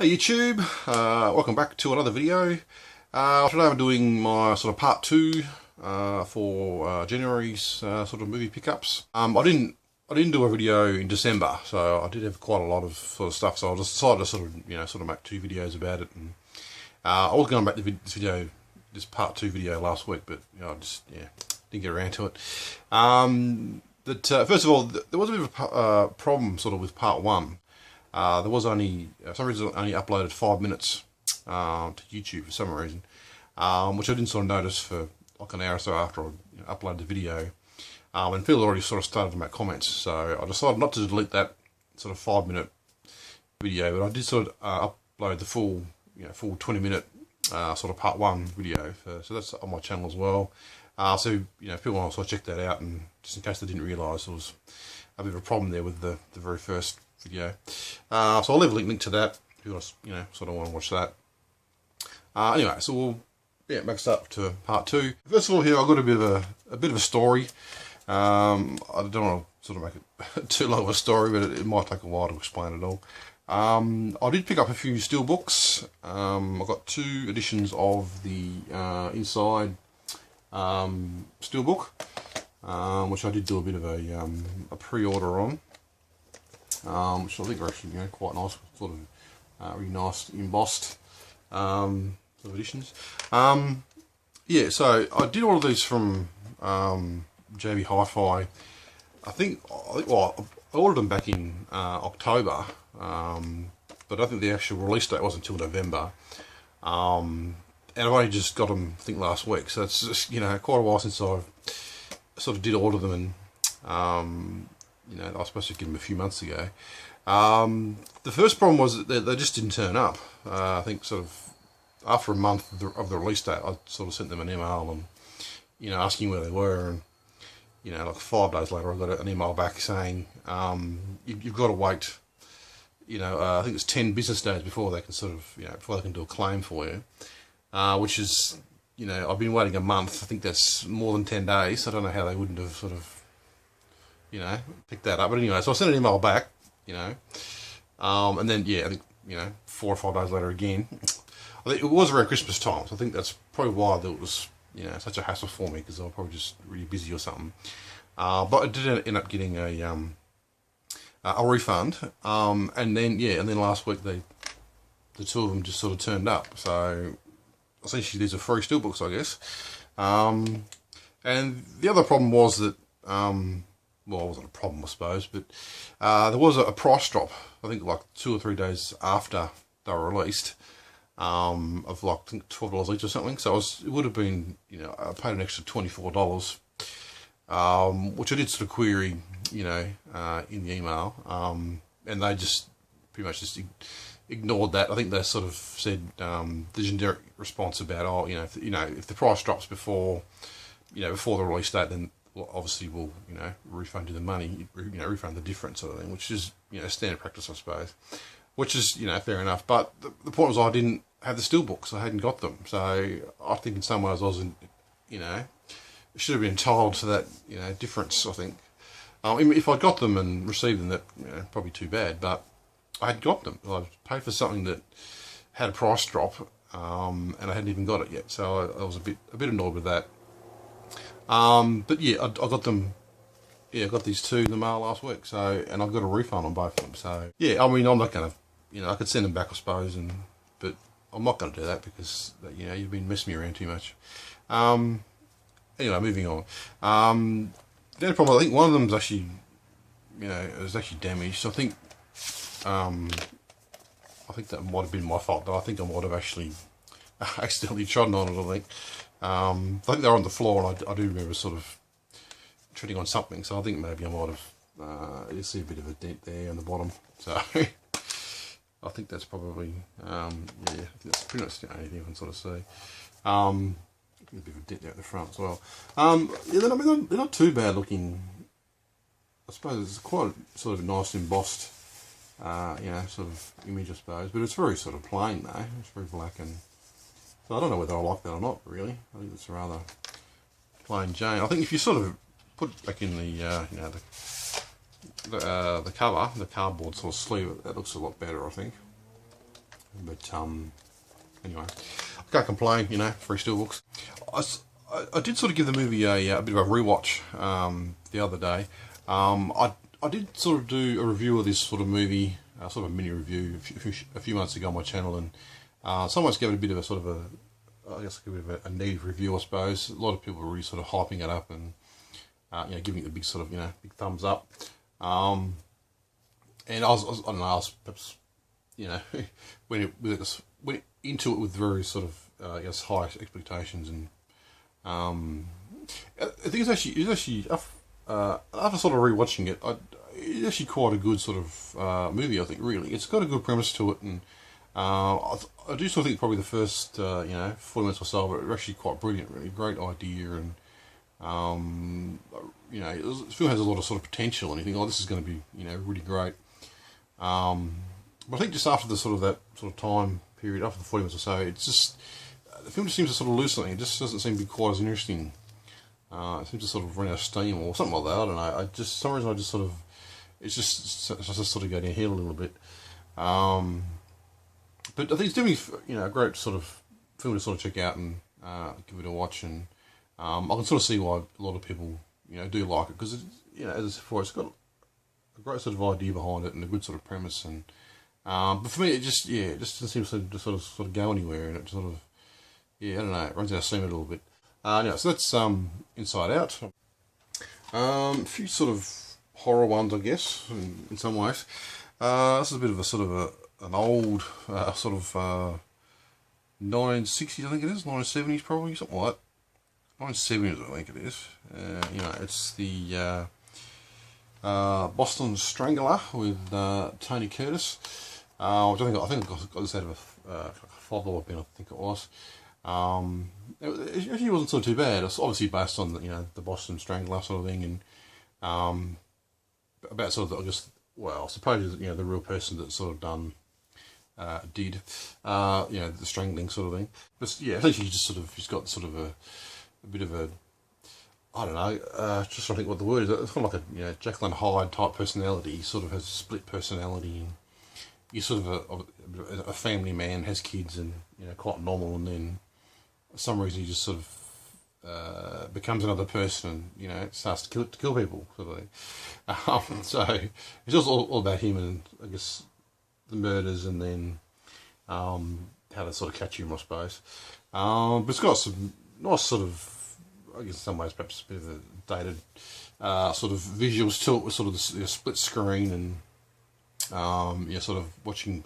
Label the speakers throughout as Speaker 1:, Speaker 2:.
Speaker 1: Hey YouTube, welcome back to another video. Today I'm doing my sort of part 2 for January's sort of movie pickups. I didn't do a video in December, so I did have quite a lot of sort of stuff. So I just decided to sort of make 2 videos about it. And I was going to make this part 2 video last week, but I just didn't get around to it. First of all, there was a bit of a problem sort of with part 1. There was only, for some reason, only uploaded 5 minutes to YouTube for some reason, which I didn't sort of notice for like an hour or so after I uploaded the video. And people already sort of started to make comments, so I decided not to delete that sort of 5-minute video, but I did sort of upload the full 20-minute sort of part 1 video. So that's on my channel as well. So if people want to sort of check that out, and just in case they didn't realise there was a bit of a problem there with the very first video. So I'll leave a link to that if you want to, sort of want to watch that. Anyway, so we'll make up to part 2. First of all, here I've got a bit of a story. I don't want to sort of make it too long of a story, but it might take a while to explain it all. I did pick up a few Steelbooks. I've got 2 editions of the Inside Steelbook, which I did do a bit of a pre-order on. Which I think are actually quite nice, sort of really nice embossed sort of editions. So I did all of these from JB Hi-Fi. I think well, I ordered them back in October, but I think the actual release date wasn't until November. And I've only just got them, I think, last week. So it's just quite a while since I sort of did order them, and I was supposed to get them a few months ago. The first problem was that they just didn't turn up. I think sort of after a month of the release date, I sort of sent them an email and asking where they were, and like 5 days later I got an email back saying you've got to wait. I think it's 10 business days before they can sort of before they can do a claim for you, which is I've been waiting a month. I think that's more than 10 days. I don't know how they wouldn't have sort of pick that up. But anyway, so I sent an email back, and then, I think, 4 or 5 days later again. I think it was around Christmas time, so I think that's probably why it was, such a hassle for me, because I was probably just really busy or something. But I did end up getting a refund, and then last week the 2 of them just sort of turned up. So essentially these are free Steelbooks, I guess. And the other problem was that, well, it wasn't a problem, I suppose, but there was a price drop, I think like 2 or 3 days after they were released, of like, I think $12 each or something. So it would have been, I paid an extra $24, which I did sort of query, in the email, and they just pretty much just ignored that. I think they sort of said the generic response about, if the price drops before the release date, then obviously we'll refund you the money, refund the difference, sort of thing, which is standard practice, I suppose, which is fair enough. But the point was, I didn't have the Steelbooks, I hadn't got them, so I think in some ways I wasn't, should have been entitled to that difference. I think if I got them and received them, that probably too bad, but I had got them. I paid for something that had a price drop, and I hadn't even got it yet, so I was a bit annoyed with that. But yeah, I got them. Yeah, I got these 2 in the mail last week. So, and I got a refund on both of them. So, yeah, I mean, I'm not gonna, I could send them back, I suppose, but I'm not gonna do that because you've been messing me around too much. Anyway, moving on. The only problem, I think one of them's actually, it was actually damaged. So I think that might have been my fault. Though I think I might have actually accidentally trodden on it. I think. I think they were on the floor, and I do remember sort of treading on something, so I think maybe I might have, you see a bit of a dent there on the bottom, so I think that's probably, that's pretty much the only thing I can sort of see. A bit of a dent there at the front as well. They're not too bad looking. I suppose it's quite sort of nice embossed, sort of image, I suppose, but it's very sort of plain though. It's very black, and so I don't know whether I like that or not, really. I think it's rather plain Jane. I think if you sort of put it back in the, the cover, the cardboard sort of sleeve, that looks a lot better, I think. But anyway, I can't complain, you know, free Steelbooks. I did sort of give the movie a bit of a rewatch the other day. I did sort of do a review of this sort of movie, sort of a mini review a few months ago on my channel, and someone's gave it a bit of a sort of I guess a bit of a negative review, I suppose. A lot of people were really sort of hyping it up and you know, giving it a big sort of, you know, big thumbs up. And I don't know, I was perhaps, you know, went into it with very sort of I guess high expectations, and I think it's actually after sort of rewatching it, it's actually quite a good sort of movie. I think really, it's got a good premise to it, and I do still think probably the first you know 40 minutes or so, but it's actually quite brilliant. Really great idea, and you know, the film has a lot of sort of potential, and you think, oh, this is going to be, you know, really great. But I think just after the sort of that sort of time period, after the 40 minutes or so, it's just the film just seems to sort of lose something. It just doesn't seem to be quite as interesting. It seems to sort of run out of steam or something like that. I don't know. For some reason I just sort of, it's just sort of go downhill a little bit. But I think it's definitely, you know, a great sort of film to sort of check out and give it a watch, and I can sort of see why a lot of people, you know, do like it, because, you know, as I said before, it's got a great sort of idea behind it and a good sort of premise, and but for me it just, yeah, it just doesn't seem to sort of go anywhere, and it sort of, yeah, I don't know, it runs out of steam a little bit. Anyway, so that's Inside Out. A few sort of horror ones, I guess, in some ways. This is a bit of a sort of an old sort of 1960s, I think it is, 1970s probably, something like that. 1970s, I think it is. You know, it's the Boston Strangler with Tony Curtis. Which I think I got this out of a $5 bin, I think it was. It actually wasn't sort of too bad. It's obviously based on the, you know, the Boston Strangler sort of thing, and about sort of, I guess, well, I suppose, you know, the real person that sort of did you know, the strangling sort of thing. But yeah, essentially he's got sort of a bit of a, I don't know, just trying to think what the word is. It's kind of like a, you know, Jekyll and Hyde type personality. He sort of has a split personality, and he's sort of a family man, has kids, and, you know, quite normal, and then for some reason he just sort of becomes another person, and, you know, starts to kill people, sort of thing. So it's just all about him, and I guess the murders, and then how to sort of catch him, I suppose. But it's got some nice sort of, I guess in some ways perhaps a bit of a dated sort of visuals to it, with sort of the split screen, and yeah, sort of watching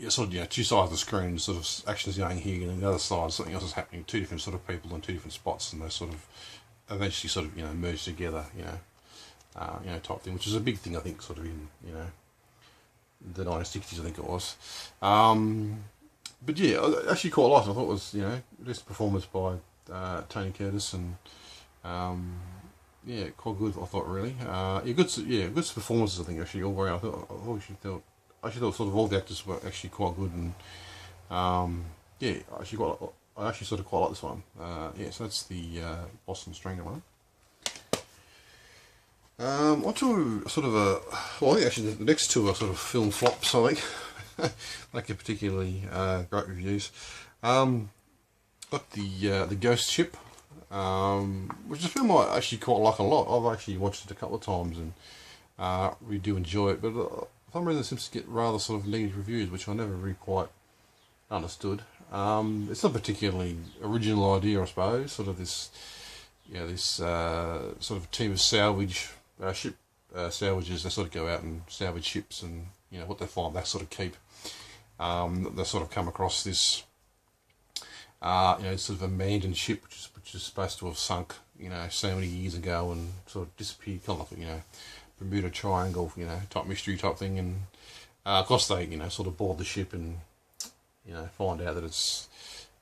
Speaker 1: sort of, you know, two sides of the screen, sort of actions going here, and the other side something else is happening, two different sort of people in two different spots, and they sort of eventually sort of, you know, merge together, you know, type thing, which is a big thing, I think, sort of in, you know, the 1960s, I think it was. But yeah, I actually quite liked it. I thought it was, you know, just a performance by Tony Curtis, and yeah, quite good, I thought, really. Yeah, good performances, I think, actually, all around. I actually thought sort of all the actors were actually quite good, and yeah, I actually sort of quite like this one. Yeah, so that's the Boston Strangler one. Onto sort of well, I think actually the next two are sort of film flops, I think. Like a particularly great reviews. Got the Ghost Ship, which is a film I actually quite like a lot. I've actually watched it a couple of times, and really do enjoy it, but for some reason it seems to get rather sort of negative reviews, which I never really quite understood. It's not a particularly original idea, I suppose. Sort of this, you know, this sort of team of ship salvagers. They sort of go out and salvage ships, and, you know, what they find they sort of keep. They sort of come across this, you know, sort of abandoned ship, which is supposed to have sunk, you know, so many years ago, and sort of disappeared, kind of like, you know, Bermuda Triangle, you know, type mystery type thing. And of course they, you know, sort of board the ship, and, you know, find out that it's,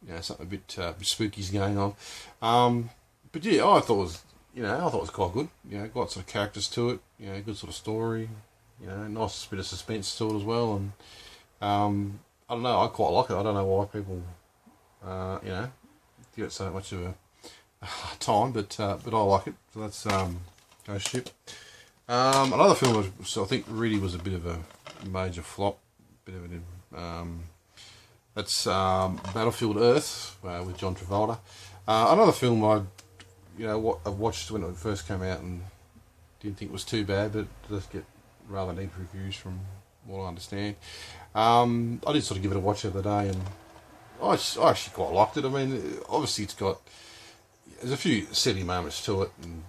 Speaker 1: you know, something a bit spooky is going on. But yeah, I thought it was quite good. You know, got sort of characters to it. You know, good sort of story. You know, nice bit of suspense to it as well. And I don't know, I quite like it. I don't know why people, you know, give it so much of a time, but I like it. So that's Ghost Ship. Another film which I think really was a bit of a major flop, bit of an That's Battlefield Earth with John Travolta. Another film I watched when it first came out and didn't think it was too bad, but it does get rather negative reviews from what I understand. I did sort of give it a watch the other day, and I actually quite liked it. I mean, obviously there's a few silly moments to it, and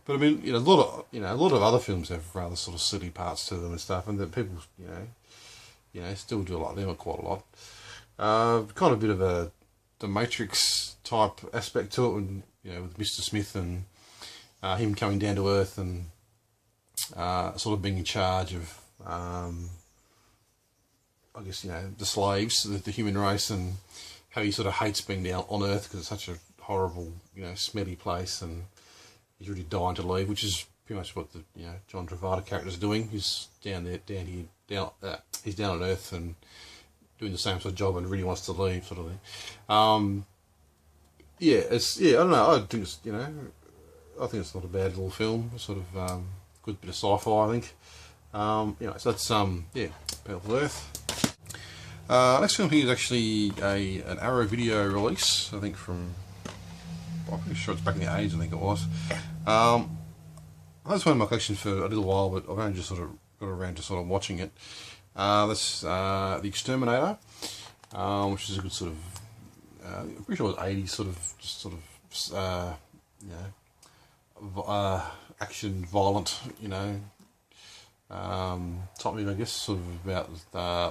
Speaker 1: but I mean, a lot of other films have rather sort of silly parts to them and stuff, and that people still do like them quite a lot. Kind of a bit of the Matrix type aspect to it, and with Mr. Smith and him coming down to Earth and sort of being in charge of, I guess the slaves, the human race, and how he sort of hates being down on Earth because it's such a horrible, smelly place, and he's really dying to leave, which is pretty much what the John Travolta character is doing. He's down here, he's down on Earth and doing the same sort of job and really wants to leave, sort of thing. I don't know. I think it's I think it's not a bad little film. It's sort of good bit of sci-fi, I think. So that's Battlefield Earth. Next film here is actually an Arrow video release. I think I'm pretty sure it's back in the 80s. I think it was. I just had in my collection for a little while, but I've only just sort of got around to sort of watching it. That's The Exterminator, which is a good sort of, I'm pretty sure it was 80s action, violent, type movie, I guess, sort of about,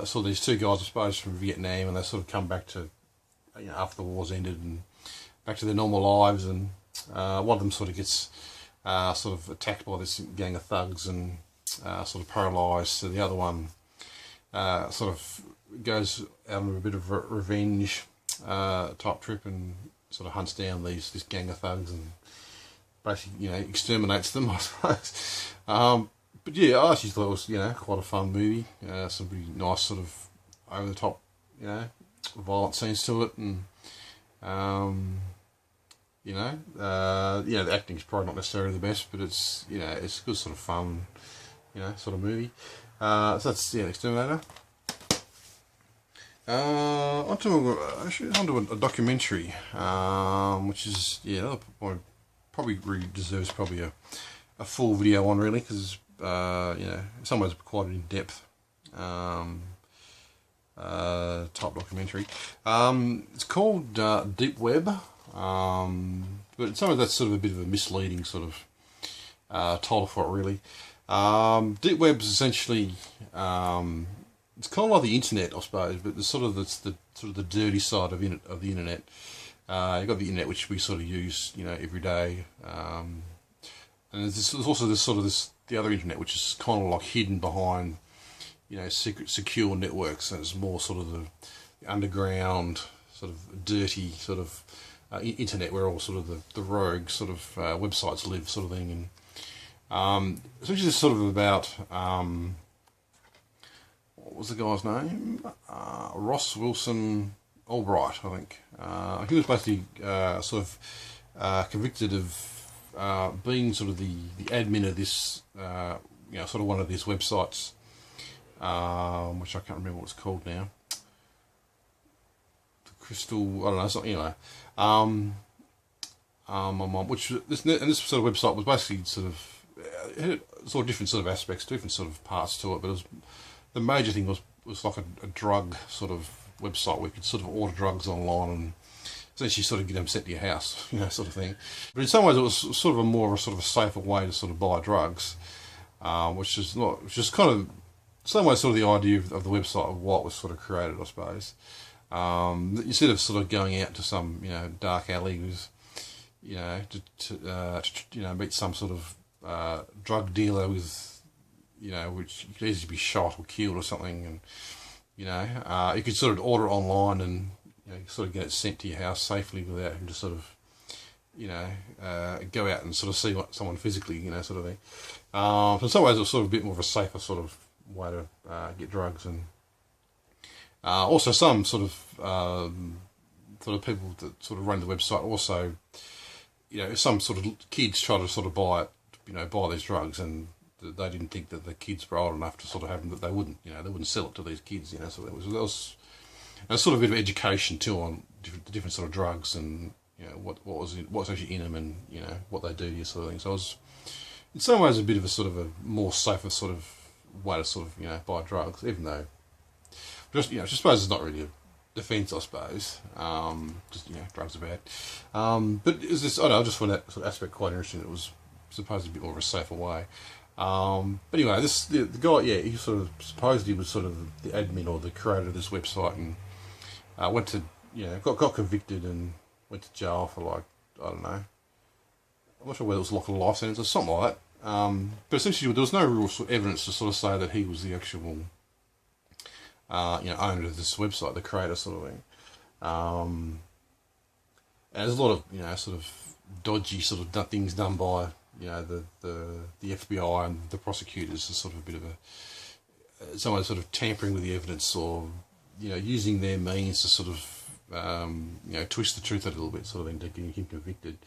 Speaker 1: sort of these two guys, I suppose, from Vietnam, and they sort of come back to, after the war's ended, and back to their normal lives, and one of them sort of gets sort of attacked by this gang of thugs and sort of paralysed, so the other one sort of goes out on a bit of revenge type trip and sort of hunts down this gang of thugs and basically exterminates them, I suppose. But yeah, I actually thought it was quite a fun movie. Some pretty nice sort of over the top violent scenes to it, and the acting's probably not necessarily the best, but it's it's a good sort of fun sort of movie. So that's Exterminator. Onto a documentary, which is probably really deserves a full video on, really, because in some ways quite an in-depth type documentary. It's called Deep Web, but in some ways that's sort of a bit of a misleading sort of title for it, really. Deep Web is essentially it's kind of like the internet, I suppose, but it's the dirty side of the internet. You've got the internet, which we sort of use every day, and there's also the other internet, which is kind of like hidden behind secure networks, and it's more sort of the underground sort of dirty sort of internet where all sort of the rogue sort of websites live, sort of thing. And essentially this sort of about what was the guy's name? Ross Wilson Albright, I think. He was basically convicted of being sort of the admin of this, sort of one of these websites, which I can't remember what it's called now. The Crystal, I don't know, something, this sort of website was basically sort of, it had sort of different sort of aspects, different sort of parts to it, but the major thing was like a drug sort of website where you could sort of order drugs online and essentially sort of get them sent to your house, sort of thing. But in some ways it was sort of a safer way to sort of buy drugs, which is kind of, in some ways, sort of the idea of the website of what was sort of created, I suppose. Instead of sort of going out to some, dark alley with, to meet some sort of drug dealer with, which could easily be shot or killed or something, and you could sort of order it online and sort of get it sent to your house safely without having to sort of go out and sort of see someone physically, sort of thing. So in some ways it was sort of a bit more of a safer sort of way to get drugs, and also some sort of people that sort of run the website also, some sort of kids try to sort of buy these drugs, and they didn't think that the kids were old enough to sort of have them, that they wouldn't, you know, they wouldn't sell it to these kids, you know. So that was sort of a bit of education too on different sort of drugs and, you know, what's actually in them, and, you know, what they do to you, sort of thing. So it was in some ways a bit of a sort of a more safer sort of way to sort of, you know, buy drugs, even though just, you know, I suppose it's not really a defence, I suppose. Just, you know, drugs are bad. But it was this, I don't know, I just found that sort of aspect quite interesting. It was supposed to be a bit more of a safer way. But anyway, the guy, yeah, he sort of supposedly was sort of the admin or the creator of this website, and went to, you know, got convicted and went to jail for, like, I don't know, I'm not sure whether it was like a life sentence or something like that. But essentially, there was no real sort of evidence to sort of say that he was the actual, you know, owner of this website, the creator, sort of thing. And there's a lot of, you know, sort of dodgy sort of things done by, you know, the FBI and the prosecutors, as sort of a bit of a, someone sort of tampering with the evidence, or, you know, using their means to sort of, you know, twist the truth a little bit, sort of thing, to get him convicted.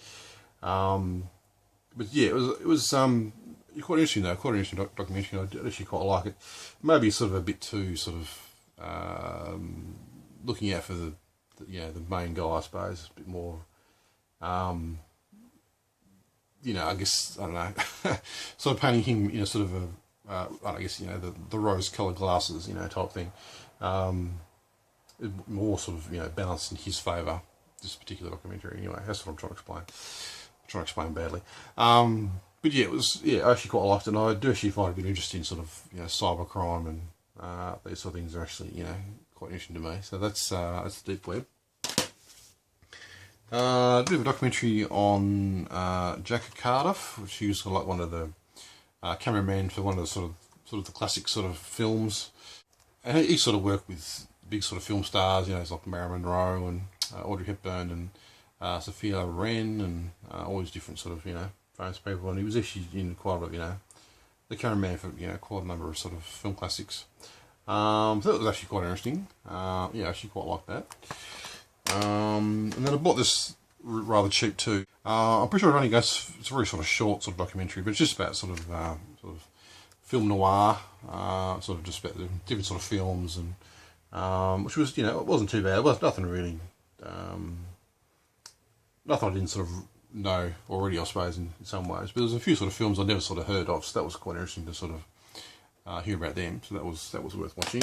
Speaker 1: But yeah, it was quite interesting though, quite an interesting documentary. I did actually quite like it. Maybe sort of a bit too sort of looking out for the you know, the main guy, I suppose, a bit more. You know, I guess, I don't know, sort of painting him, you know, sort of a, I guess, you know, the rose-coloured glasses, you know, type thing. More sort of, you know, balanced in his favour, this particular documentary. Anyway, that's what I'm trying to explain. I'm trying to explain badly. But yeah, it was, yeah, I actually quite liked it, and I do actually find it a bit interesting, sort of, you know, cybercrime and these sort of things are actually, you know, quite interesting to me. So that's the deep web. A bit of a documentary on Jack Cardiff, which he was like one of the cameraman for one of the sort of the classic sort of films, and he sort of worked with big sort of film stars, you know, like Marilyn Monroe and Audrey Hepburn and Sophia Loren and all these different sort of, you know, famous people, and he was actually in quite a lot, you know, the cameraman for, you know, quite a number of sort of film classics. So that was actually quite interesting. Yeah, I actually quite like that. And then I bought this rather cheap too. I'm pretty sure it only goes, it's a very sort of short sort of documentary, but it's just about sort of film noir, sort of just about the different sort of films, and which was, you know, it wasn't too bad. It was nothing really, nothing I didn't sort of know already, I suppose, in some ways. But there's a few sort of films I never sort of heard of, so that was quite interesting to sort of hear about them. So that was worth watching.